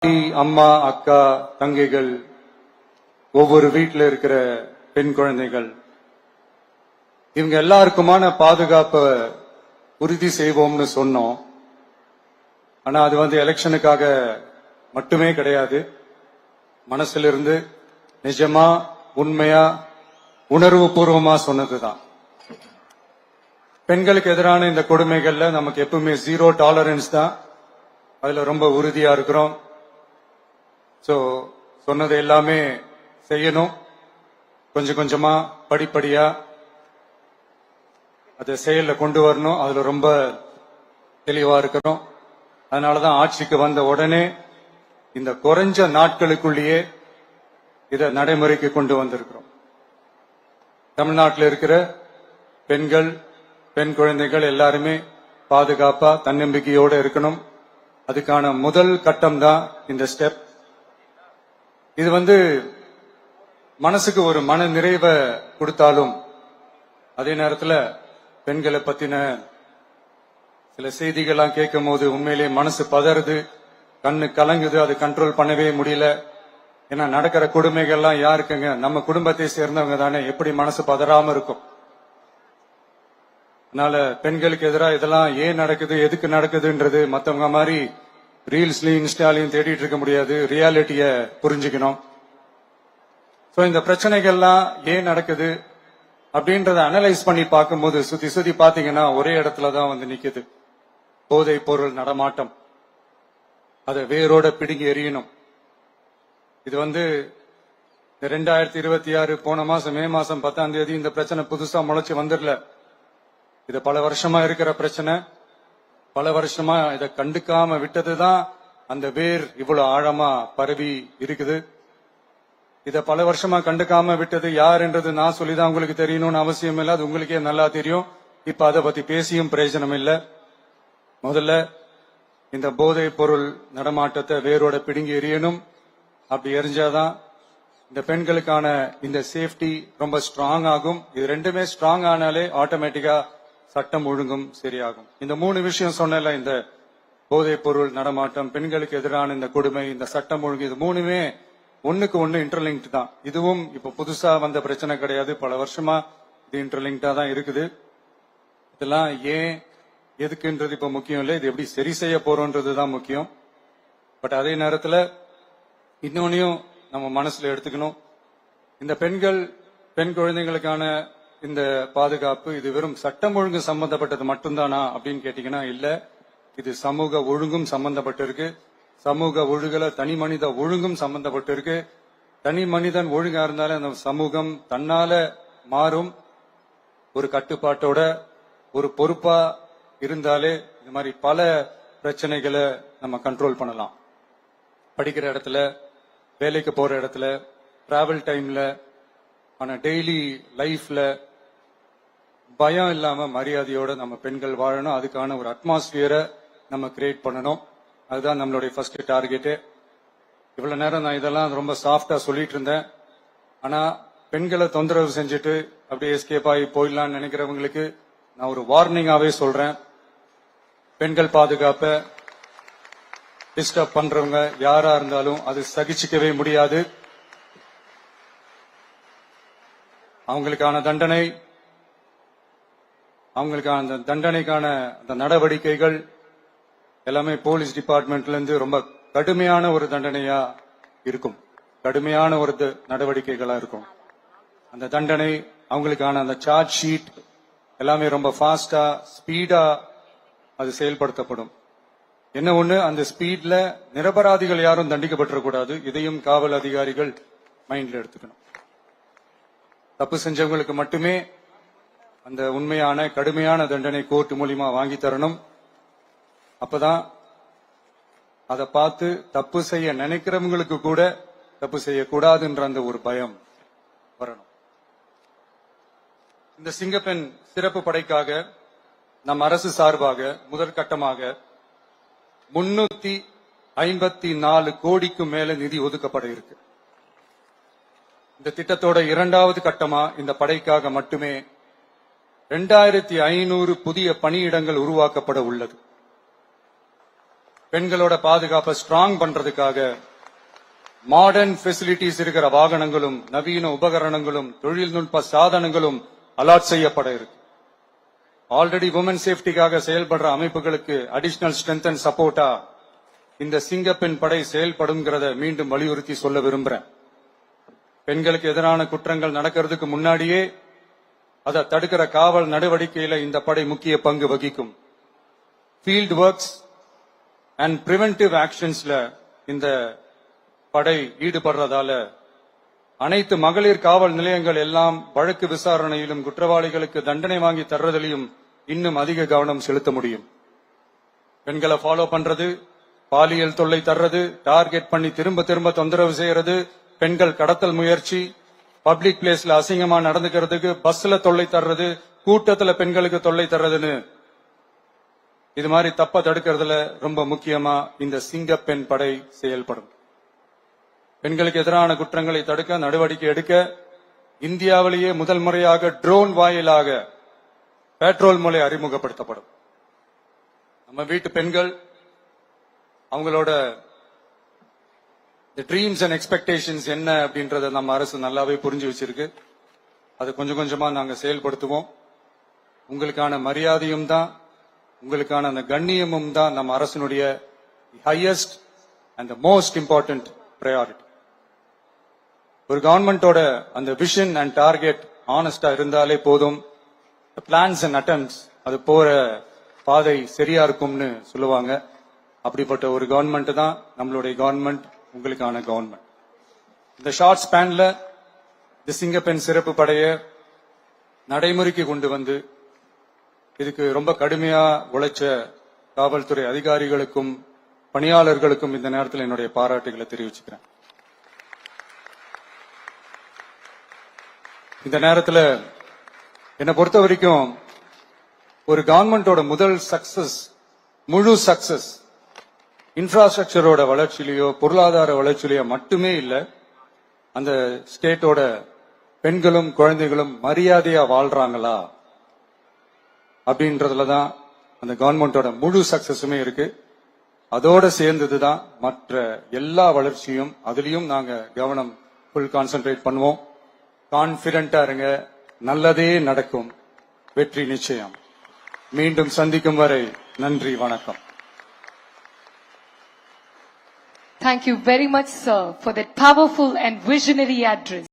அம்மா, அக்கா, தங்கைகள், ஒவ்வொரு வீட்டில் இருக்கிற பெண் குழந்தைகள், இவங்க எல்லாருக்குமான பாதுகாப்பை உறுதி செய்வோம்னு சொன்னோம். ஆனா அது எலெக்ஷனுக்காக மட்டுமே கிடையாது. மனசுல இருந்து நிஜமா, உண்மையா, உணர்வு பூர்வமா சொன்னதுதான். பெண்களுக்கு எதிரான இந்த கொடுமைகள்ல நமக்கு எப்பவுமே 0 டாலரன்ஸ் தான். அதுல ரொம்ப உறுதியா இருக்கிறோம். சொன்னது எல்லாமே செய்யணும். கொஞ்சம் கொஞ்சமா, படிப்படியா அதை செயல்ல கொண்டு வரணும். அதுல ரொம்ப தெளிவா இருக்கிறோம். அதனாலதான் ஆட்சிக்கு வந்த உடனே இந்த குறைஞ்ச நாட்களுக்குள்ளேயே இதை நடைமுறைக்கு கொண்டு வந்திருக்கிறோம். தமிழ்நாட்டில் இருக்கிற பெண்கள், பெண் குழந்தைகள் எல்லாருமே பாதுகாப்பா, தன்னம்பிக்கையோட இருக்கணும். அதுக்கான முதல் கட்டம் தான் இந்த ஸ்டெப். இது மனசுக்கு ஒரு மன நிறைவை கொடுத்தாலும், அதே நேரத்தில் பெண்களை பத்தின சில செய்திகள்லாம் கேட்கும் போது உண்மையிலேயே மனசு பதறுது, கண்ணு கலங்குது. அது கண்ட்ரோல் பண்ணவே முடியல. ஏன்னா நடக்கிற கொடுமைகள்லாம் யாருக்குங்க? நம்ம குடும்பத்தை சேர்ந்தவங்க தானே. எப்படி மனசு பதறாம இருக்கும்? அதனால பெண்களுக்கு எதிராக இதெல்லாம் ஏன் நடக்குது, எதுக்கு நடக்குதுன்றது மத்தவங்க மாதிரி ரீல்ஸ்லயும் இன்ஸ்டாலையும் தேடிட்டு இருக்க முடியாது. ரியாலிட்டிய புரிஞ்சுக்கணும். இந்த பிரச்சனைகள்லாம் ஏன் நடக்குது அப்படின்றத அனலைஸ் பண்ணி பார்க்கும்போது சுத்தி சுத்தி பாத்தீங்கன்னா ஒரே இடத்துலதான் நிக்குது. போதை பொருள் நடமாட்டம். அதை வேரோட பிடுங்கி எறியணும். இது 2026 போன மாசம் மே மாசம் 10ஆம் தேதி இந்த பிரச்சனை புதுசா முளைச்சு வந்துடல. இது பல வருஷமா இருக்கிற பிரச்சனை. பல வருஷமா இதை கண்டுக்காம விட்டதுதான் அந்த வேர் இவ்வளவு ஆழமா பரவி இருக்குது. இத பல வருஷமா கண்டுக்காம விட்டது யார் என்றது நான் சொல்லிதான் உங்களுக்கு தெரியணும்னு அவசியம் இல்லை. அது உங்களுக்கே நல்லா தெரியும். இப்ப அதை பத்தி பேசியும் பிரயோஜனம் இல்லை. முதல்ல இந்த போதை பொருள் நடமாட்டத்தை வேரோட பிடுங்கி எறியணும். அப்படி எரிஞ்சாதான் இந்த பெண்களுக்கான இந்த சேஃப்டி ரொம்ப ஸ்ட்ராங் ஆகும். இது ரெண்டுமே ஸ்ட்ராங் ஆனாலே ஆட்டோமேட்டிக்கா சட்டம் ஒழுங்கும் சரியாகும். இந்த 3 விஷயம் சொன்னல, இந்த போதை பொருள் நடமாட்டம், பெண்களுக்கு எதிரான இந்த கொடுமை, இந்த சட்டம் ஒழுங்கு, இது 3மே ஒண்ணுக்கு ஒண்ணு இன்டர்லிங்க் தான். இதுவும் இப்ப புதுசா வந்த பிரச்சனை கிடையாது. பல வருஷமா இது இன்டர்லிங்க்டா தான் இருக்குது. இதெல்லாம் ஏன் எதுக்குன்றது இப்ப முக்கியம் இல்லை. இது எப்படி சரி செய்ய போறோம்ன்றதுதான் முக்கியம். பட் அதே நேரத்துல இன்னொன்னையும் நம்ம மனசுல எடுத்துக்கணும். இந்த பெண் குழந்தைகளுக்கான இந்த பாதுகாப்பு இது வெறும் சட்டம் ஒழுங்கு சம்பந்தப்பட்டது மட்டும்தானா அப்படின்னு கேட்டீங்கன்னா இல்ல. இது சமூக ஒழுங்கும் சம்பந்தப்பட்டிருக்கு. சமூக ஒழுகல தனி மனித ஒழுங்கும் சம்பந்தப்பட்டிருக்கு. தனி மனிதன் ஒழுங்கா இருந்தாலே அந்த சமூகம் தன்னால மாறும். ஒரு கட்டுப்பாட்டோட, ஒரு பொறுப்பா இருந்தாலே இந்த மாதிரி பல பிரச்சனைகளை நம்ம கண்ட்ரோல் பண்ணலாம். படிக்கிற இடத்துல, வேலைக்கு போற இடத்துல, டிராவல் டைம்ல, ஆனா டெய்லி லைஃப்ல பயம் இல்லாம மரியாதையோட நம்ம பெண்கள் வாழணும். அதுக்கான ஒரு அட்மாஸ்பியரை நம்ம கிரியேட் பண்ணணும். அதுதான் நம்மளுடைய ஃபர்ஸ்ட் டார்கெட்டு. இவ்வளவு நேரம் நான் இதெல்லாம் ரொம்ப சாஃப்டா சொல்லிட்டு இருந்தேன். ஆனா பெண்களை தொந்தரவு செஞ்சுட்டு அப்படியே எஸ்கேப் ஆகி போயிடலாம்னு நினைக்கிறவங்களுக்கு நான் ஒரு வார்னிங்காவே சொல்றேன். பெண்கள் பாதுகாப்பை டிஸ்டர்ப் பண்றவங்க யாரா இருந்தாலும் அது சகிச்சுக்கவே முடியாது. அவங்களுக்கான தண்டனைக்கான அந்த நடவடிக்கைகள் எல்லாமே போலீஸ் டிபார்ட்மெண்ட்ல இருந்து ரொம்ப கடுமையான ஒரு தண்டனையா இருக்கும். கடுமையான ஒரு நடவடிக்கைகளா இருக்கும். அந்த தண்டனை, அவங்களுக்கான அந்த சார்ஜ் ஷீட் எல்லாமே ரொம்ப ஃபாஸ்டா, ஸ்பீடா அது செயல்படுத்தப்படும். என்ன ஒண்ணு, அந்த ஸ்பீட்ல நிரபராதிகள் யாரும் தண்டிக்கப்பட்டிருக்கூடாது. இதையும் காவல் அதிகாரிகள் மைண்ட்ல எடுத்துக்கணும். தப்பு செஞ்சவங்களுக்கு மட்டுமே அந்த உண்மையான கடுமையான தண்டனை கோர்ட் மூலியமா வாங்கி தரணும். அப்பதான் அதை பார்த்து தப்பு செய்ய நினைக்கிறவங்களுக்கு கூட தப்பு செய்யக்கூடாதுன்ற அந்த ஒரு பயம் வரணும். இந்த சிங்கப்பெண் சிறப்பு படைக்காக நம் அரசு சார்பாக முதற்கட்டமாக 354 கோடிக்கு மேல நிதி ஒதுக்கப்பட இருக்கு. இந்த திட்டத்தோட 2வது கட்டமா இந்த படைக்காக மட்டுமே 2500 புதிய பணியிடங்கள் உருவாக்கப்பட உள்ளது. பெண்களோட பாதுகாப்பை ஸ்ட்ராங் பண்றதுக்காக மாடர்ன் ஃபெசிலிட்டிஸ் இருக்கிற வாகனங்களும் நவீன உபகரணங்களும் தொழில்நுட்ப சாதனங்களும் அலாட் செய்யப்பட இருக்கு. ஆல்ரெடி உமன் சேஃப்டிக்காக செயல்படுற அமைப்புகளுக்கு அடிஷனல் ஸ்ட்ரென்த் அண்ட் சப்போர்ட்டா இந்த சிங்கப்பெண் படை செயல்படுங்கிறத மீண்டும் வலியுறுத்தி சொல்ல விரும்புறேன். பெண்களுக்கு எதிரான குற்றங்கள் நடக்கிறதுக்கு முன்னாடியே அதை தடுக்கிற காவல் நடவடிக்கையில இந்த படை முக்கிய பங்கு வகிக்கும். ஃபீல்ட் ஒர்க்ஸ் அண்ட் பிரிவென்டிவ் ஆக்ஷன்ஸ்ல இந்த படை ஈடுபடுறதால அனைத்து மகளிர் காவல் நிலையங்கள் எல்லாம் வழக்கு விசாரணையிலும் குற்றவாளிகளுக்கு தண்டனை வாங்கி தர்றதிலையும் இன்னும் அதிக கவனம் செலுத்த முடியும். பெண்களை ஃபாலோ பண்றது, பாலியல் தொல்லை தர்றது, டார்கெட் பண்ணி திரும்ப திரும்ப தொந்தரவு செய்யறது, பெண்கள் கடத்தல் முயற்சி, பப்ளிக் பிளேஸ்ல அசிங்கமா நடந்துக்கிறதுக்கு பஸ்ல தொல்லை தர்றது, கூட்டத்துல பெண்களுக்கு தொல்லை தர்றதுன்னு இது மாதிரி தப்ப தடுக்கிறதுல ரொம்ப முக்கியமா இந்த சிங்கப்பெண் படை செயல்படும். பெண்களுக்கு எதிரான குற்றங்களை தடுக்க நடவடிக்கை எடுக்க இந்தியாவிலேயே முதல் முறையாக ட்ரோன் வாயிலாக பெட்ரோல் மூலை அறிமுகப்படுத்தப்படும். நம்ம வீட்டு பெண்கள் அவங்களோட ட்ரீம்ஸ் அண்ட் எக்ஸ்பெக்டேஷன்ஸ் என்ன அப்படின்றத நம்ம அரசு நல்லாவே புரிஞ்சு வச்சிருக்கு. அது கொஞ்சம் கொஞ்சமா நாங்க செயல்படுத்துவோம். உங்களுக்கான மரியாதையும் தான், உங்களுக்கான அந்த கண்ணியமும் தான் நம்ம அரசினுடைய highest and most important priority. ஒரு கவர்மெண்டோட அந்த விஷன் அண்ட் டார்கெட் ஆனஸ்டா இருந்தாலே போதும். பிளான்ஸ் அண்ட் அட்டெம்ப்ட்ஸ் அது போற பாதை சரியா இருக்கும்னு சொல்லுவாங்க. அப்படிப்பட்ட ஒரு கவர்மெண்ட் தான் நம்மளுடைய கவர்மெண்ட், உங்களுக்கான கவர்மெண்ட். இந்த ஷார்ட் ஸ்பேன்ல இந்த சிங்கப்பெண் சிறப்பு படைய நடைமுறைக்கு கொண்டு வந்து இதுக்கு ரொம்ப கடுமையா உழைச்ச காவல்துறை அதிகாரிகளுக்கும் பணியாளர்களுக்கும் இந்த நேரத்தில் என்னுடைய பாராட்டுகளை தெரிவிச்சுக்கிறேன். இந்த நேரத்தில் என்னை பொறுத்த வரைக்கும் ஒரு கவர்மெண்டோட முதல் சக்சஸ், முழு சக்சஸ் இன்ஃப்ராஸ்ட்ரக்சரோட வளர்ச்சியிலேயோ பொருளாதார வளர்ச்சியிலேயோ மட்டுமே இல்ல, அந்த ஸ்டேட்டோட பெண்களும் குழந்தைகளும் மரியாதையா வாழ்றாங்களா அப்படின்றதுலதான் அந்த கவர்மெண்டோட முழு சக்சஸுமே இருக்கு. அதோட சேர்ந்ததுதான் மற்ற எல்லா வளர்ச்சியும். அதுலயும் நாங்க கவனம் ஃபுல் கான்சென்ட்ரேட் பண்ணுவோம். கான்பிடென்டா இருங்க, நல்லதே நடக்கும், வெற்றி நிச்சயம். மீண்டும் சந்திக்கும் வரை நன்றி, வணக்கம். Thank you very much, sir, for that powerful and visionary address.